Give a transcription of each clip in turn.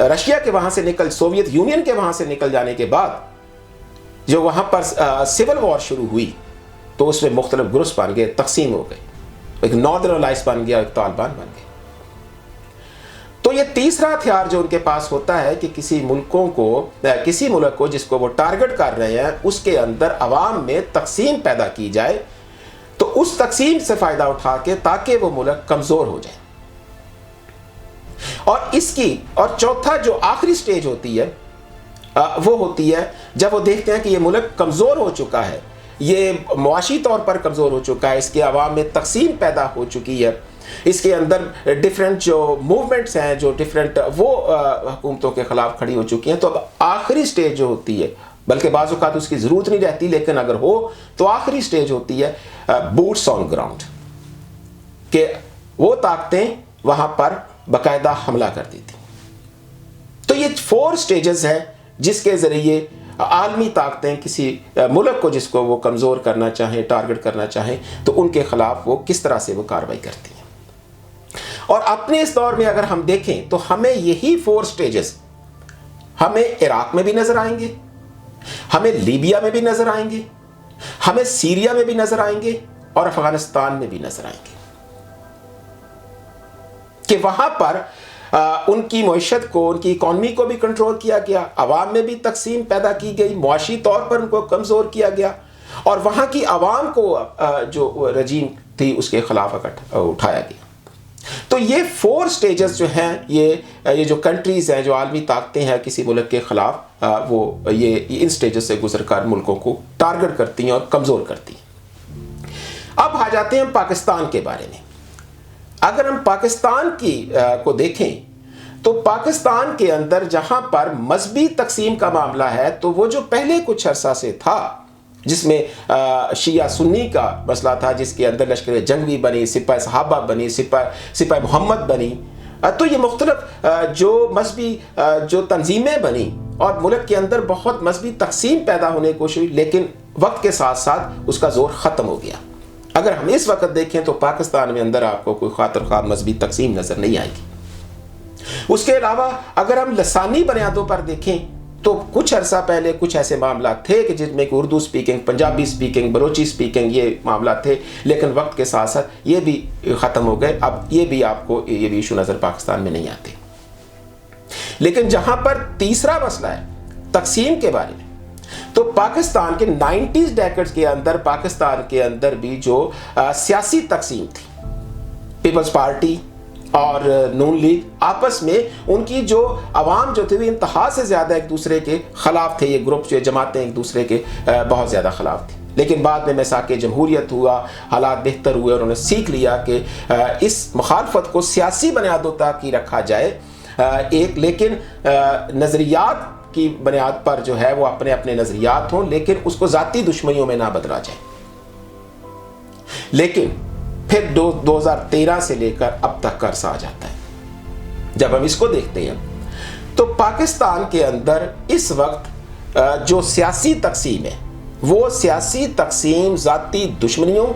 Russia کے وہاں سے سوویت یونین کے وہاں سے نکل جانے کے بعد جو وہاں پر سول وار شروع ہوئی تو اس میں مختلف گروپس بن گئے, تقسیم ہو گئے, ایک ناردرن الائنس بن گیا, ایک طالبان بن گئے. تو یہ تیسرا ہتھیار جو ان کے پاس ہوتا ہے کہ کسی ملک کو جس کو وہ ٹارگٹ کر رہے ہیں اس کے اندر عوام میں تقسیم پیدا کی جائے, تو اس تقسیم سے فائدہ اٹھا کے تاکہ وہ ملک کمزور ہو جائے. اور چوتھا جو آخری سٹیج ہوتی ہے وہ ہوتی ہے جب وہ دیکھتے ہیں کہ یہ ملک کمزور ہو چکا ہے, یہ معاشی طور پر کمزور ہو چکا ہے, اس کے عوام میں تقسیم پیدا ہو چکی ہے, اس کے اندر ڈیفرنٹ جو موومنٹس ہیں جو ڈیفرنٹ وہ حکومتوں کے خلاف کھڑی ہو چکی ہیں. تو اب آخری سٹیج جو ہوتی ہے, بلکہ بعض اوقات اس کی ضرورت نہیں رہتی, لیکن اگر ہو تو آخری سٹیج ہوتی ہے بوٹس آن گراؤنڈ, کہ وہ طاقتیں وہاں پر باقاعدہ حملہ کر دی تھی. تو یہ 4 سٹیجز ہیں جس کے ذریعے عالمی طاقتیں کسی ملک کو جس کو وہ کمزور کرنا چاہیں, ٹارگٹ کرنا چاہیں, تو ان کے خلاف وہ کس طرح سے وہ کارروائی کرتی ہیں. اور اپنے اس دور میں اگر ہم دیکھیں تو ہمیں یہی 4 سٹیجز ہمیں عراق میں بھی نظر آئیں گے, ہمیں لیبیا میں بھی نظر آئیں گے, ہمیں سیریا میں بھی نظر آئیں گے, اور افغانستان میں بھی نظر آئیں گے, کہ وہاں پر ان کی معیشت کو, ان کی اکانومی کو بھی کنٹرول کیا گیا, عوام میں بھی تقسیم پیدا کی گئی, معاشی طور پر ان کو کمزور کیا گیا, اور وہاں کی عوام کو جو رجیم تھی اس کے خلاف اٹھایا گیا. تو یہ 4 سٹیجز جو ہیں, یہ جو کنٹریز ہیں, جو عالمی طاقتیں ہیں کسی ملک کے خلاف, وہ یہ ان سٹیجز سے گزر کر ملکوں کو ٹارگٹ کرتی ہیں اور کمزور کرتی ہیں. اب آ جاتے ہیں پاکستان کے بارے میں. اگر ہم پاکستان کو دیکھیں تو پاکستان کے اندر جہاں پر مذہبی تقسیم کا معاملہ ہے, تو وہ جو پہلے کچھ عرصہ سے تھا جس میں شیعہ سنی کا مسئلہ تھا, جس کے اندر لشکر جنگی بنی, سپاہ صحابہ بنی, سپاہ محمد بنی, تو یہ مختلف جو مذہبی جو تنظیمیں بنی اور ملک کے اندر بہت مذہبی تقسیم پیدا ہونے کی کوشش ہوئی, لیکن وقت کے ساتھ ساتھ اس کا زور ختم ہو گیا. اگر ہم اس وقت دیکھیں تو پاکستان میں اندر آپ کو کوئی خاطر خواہ مذہبی تقسیم نظر نہیں آئے گی. اس کے علاوہ اگر ہم لسانی بنیادوں پر دیکھیں تو کچھ عرصہ پہلے کچھ ایسے معاملات تھے کہ جس میں Urdu speaking, Punjabi speaking, Balochi speaking, یہ معاملات تھے, لیکن وقت کے ساتھ ساتھ یہ بھی ختم ہو گئے. اب یہ بھی آپ کو یہ بھی ایشو نظر پاکستان میں نہیں آتے. لیکن جہاں پر تیسرا مسئلہ ہے تقسیم کے بارے میں, تو پاکستان کے 90s ڈیکڈز کے اندر پاکستان کے اندر بھی جو سیاسی تقسیم تھی, پیپلز پارٹی اور نون لیگ آپس میں ان کی جو عوام جو تھی وہ انتہا سے زیادہ ایک دوسرے کے خلاف تھے. یہ گروپ جو جماعتیں ایک دوسرے کے بہت زیادہ خلاف تھی. لیکن بعد میں مساق جمہوریت ہوا, حالات بہتر ہوئے, اور انہوں نے سیکھ لیا کہ اس مخالفت کو سیاسی بنیادوں تک ہی رکھا جائے, لیکن نظریات کی بنیاد پر جو ہے وہ اپنے اپنے نظریات ہوں, لیکن اس کو ذاتی دشمنیوں میں نہ بدلا جائے. لیکن پھر 2013 سے لے کر اب تک کا عرصہ آ جاتا ہے. جب ہم اس کو دیکھتے ہیں تو پاکستان کے اندر اس وقت جو سیاسی تقسیم ہے وہ سیاسی تقسیم ذاتی دشمنیوں,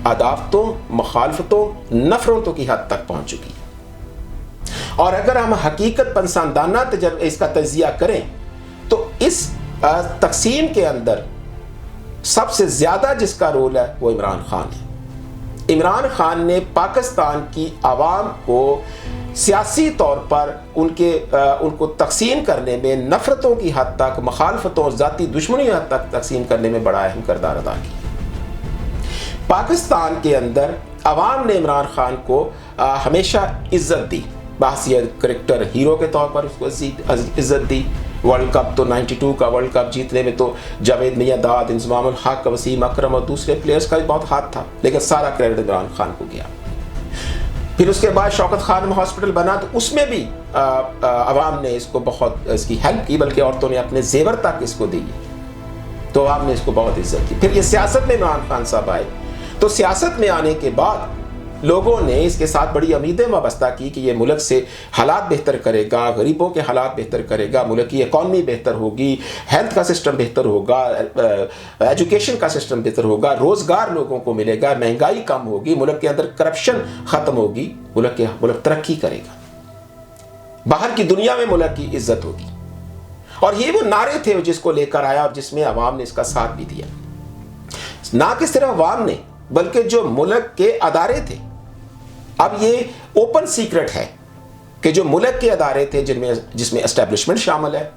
عداوتوں, مخالفتوں, نفرتوں کی حد تک پہنچ چکی ہے. اور اگر ہم حقیقت پسندانہ اس کا تجزیہ کریں تو اس تقسیم کے اندر سب سے زیادہ جس کا رول ہے وہ عمران خان ہے. عمران خان نے پاکستان کی عوام کو سیاسی طور پر ان کو تقسیم کرنے میں, نفرتوں کی حد تک, مخالفتوں, ذاتی دشمنی حد تک تقسیم کرنے میں بڑا اہم کردار ادا کیا. پاکستان کے اندر عوام نے عمران خان کو ہمیشہ عزت دی, بحیثیت کرکٹر ہیرو کے طور پر اس کو عزت دی. ورلڈ کپ تو 92 کا ورلڈ کپ جیتنے میں تو جاوید میاں داد, انضمام الحق, وسیم اکرم اور دوسرے پلیئرز کا بھی بہت ہاتھ تھا, لیکن سارا کریڈٹ عمران خان کو گیا. پھر اس کے بعد شوکت خانم ہاسپٹل بنا تو اس میں بھی عوام نے اس کو بہت اس کی ہیلپ کی, بلکہ عورتوں نے اپنے زیور تک اس کو دی, تو عوام نے اس کو بہت عزت کی. پھر یہ سیاست میں عمران خان صاحب آئے, تو سیاست میں آنے کے بعد لوگوں نے اس کے ساتھ بڑی امیدیں وابستہ کی کہ یہ ملک سے حالات بہتر کرے گا, غریبوں کے حالات بہتر کرے گا, ملک کی اکانومی بہتر ہوگی, ہیلتھ کا سسٹم بہتر ہوگا, ایجوکیشن کا سسٹم بہتر ہوگا, روزگار لوگوں کو ملے گا, مہنگائی کم ہوگی, ملک کے اندر کرپشن ختم ہوگی, ملک ترقی کرے گا. باہر کی دنیا میں ملک کی عزت ہوگی. اور یہ وہ نعرے تھے جس کو لے کر آیا اور جس میں عوام نے اس کا ساتھ بھی دیا. نہ کہ صرف عوام نے بلکہ جو ملک کے ادارے تھے. اب یہ اوپن سیکرٹ ہے کہ جو ملک کے ادارے تھے جس میں اسٹیبلشمنٹ شامل ہے,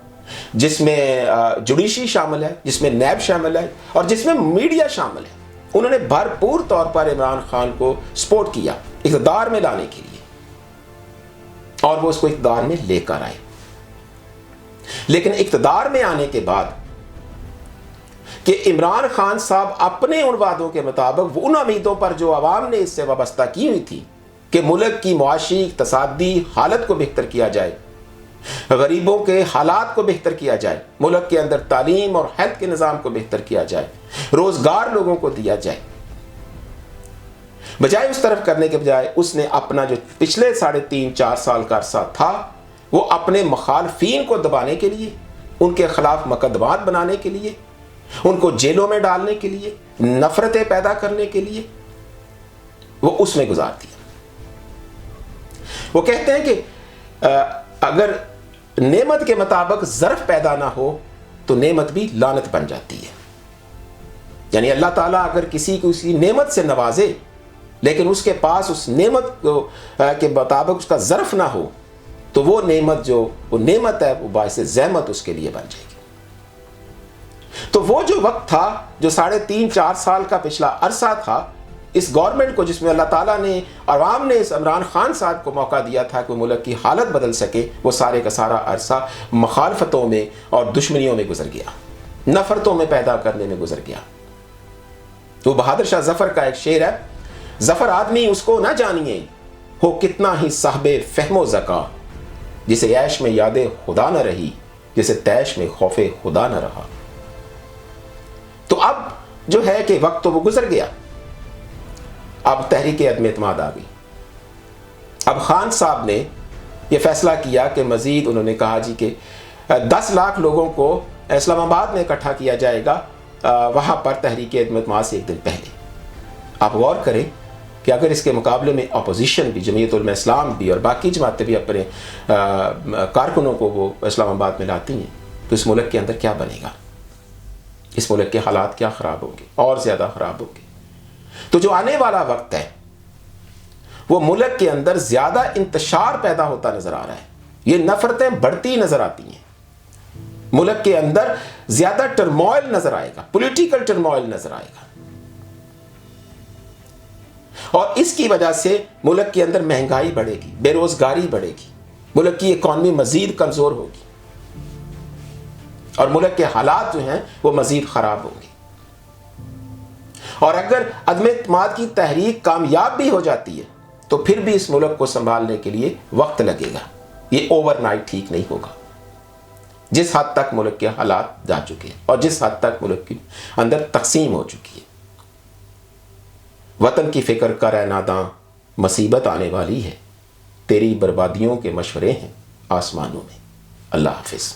جس میں جوڈیشی شامل ہے, جس میں نیب شامل ہے اور جس میں میڈیا شامل ہے, انہوں نے بھرپور طور پر عمران خان کو سپورٹ کیا اقتدار میں لانے کے لیے, اور وہ اس کو اقتدار میں لے کر آئے. لیکن اقتدار میں آنے کے بعد کہ عمران خان صاحب اپنے ان وعدوں کے مطابق وہ ان امیدوں پر جو عوام نے اس سے وابستہ کی ہوئی تھی کہ ملک کی معاشی اقتصادی حالت کو بہتر کیا جائے, غریبوں کے حالات کو بہتر کیا جائے, ملک کے اندر تعلیم اور ہیلتھ کے نظام کو بہتر کیا جائے, روزگار لوگوں کو دیا جائے, بجائے اس طرف کرنے کے بجائے اس نے اپنا جو پچھلے 3.5-4 سال کا عرصہ تھا وہ اپنے مخالفین کو دبانے کے لیے, ان کے خلاف مقدمات بنانے کے لیے, ان کو جیلوں میں ڈالنے کے لیے, نفرتیں پیدا کرنے کے لیے وہ اس میں گزار دیا. وہ کہتے ہیں کہ اگر نعمت کے مطابق ظرف پیدا نہ ہو تو نعمت بھی لعنت بن جاتی ہے. یعنی اللہ تعالیٰ اگر کسی کو اسی نعمت سے نوازے لیکن اس کے پاس اس نعمت کے مطابق اس کا ظرف نہ ہو تو وہ نعمت ہے وہ باعث زحمت اس کے لیے بن جائے گی. تو وہ جو وقت تھا جو 3.5-4 سال کا پچھلا عرصہ تھا اس گورنمنٹ کو, جس میں اللہ تعالیٰ نے عوام نے اس عمران خان صاحب کو موقع دیا تھا کہ ملک کی حالت بدل سکے, وہ سارے کا سارا عرصہ مخالفتوں میں اور دشمنیوں میں گزر گیا, نفرتوں میں پیدا کرنے میں گزر گیا. وہ بہادر شاہ ظفر کا ایک شعر ہے, ظفر آدمی اس کو نہ جانیے ہو کتنا ہی صاحب فہم و ذکا, جسے عیش میں یاد خدا نہ رہی جسے تیش میں خوف خدا نہ رہا. تو اب جو ہے کہ وقت تو وہ گزر گیا, اب تحریک عدم اعتماد آ گئی. اب خان صاحب نے یہ فیصلہ کیا کہ مزید انہوں نے کہا جی کہ 10 لاکھ لوگوں کو اسلام آباد میں اکٹھا کیا جائے گا, وہاں پر تحریک عدم اعتماد سے ایک دن پہلے. آپ غور کریں کہ اگر اس کے مقابلے میں اپوزیشن بھی, جمعیت علماء اسلام بھی اور باقی جماعتیں بھی اپنے کارکنوں کو وہ اسلام آباد میں لاتی ہیں تو اس ملک کے اندر کیا بنے گا, اس ملک کے حالات کیا خراب ہوں گے, اور زیادہ خراب ہوں گے. تو جو آنے والا وقت ہے وہ ملک کے اندر زیادہ انتشار پیدا ہوتا نظر آ رہا ہے, یہ نفرتیں بڑھتی نظر آتی ہیں, ملک کے اندر زیادہ ٹرموائل نظر آئے گا, پولیٹیکل ٹرموائل نظر آئے گا, اور اس کی وجہ سے ملک کے اندر مہنگائی بڑھے گی, بے روزگاری بڑھے گی, ملک کی اکانومی مزید کمزور ہوگی اور ملک کے حالات جو ہیں وہ مزید خراب ہوں گے. اور اگر عدم اعتماد کی تحریک کامیاب بھی ہو جاتی ہے تو پھر بھی اس ملک کو سنبھالنے کے لیے وقت لگے گا, یہ اوور نائٹ ٹھیک نہیں ہوگا. جس حد تک ملک کے حالات جا چکے ہیں اور جس حد تک ملک کے اندر تقسیم ہو چکی ہے, وطن کی فکر کر اے ناداں مصیبت آنے والی ہے, تیری بربادیوں کے مشورے ہیں آسمانوں میں. اللہ حافظ.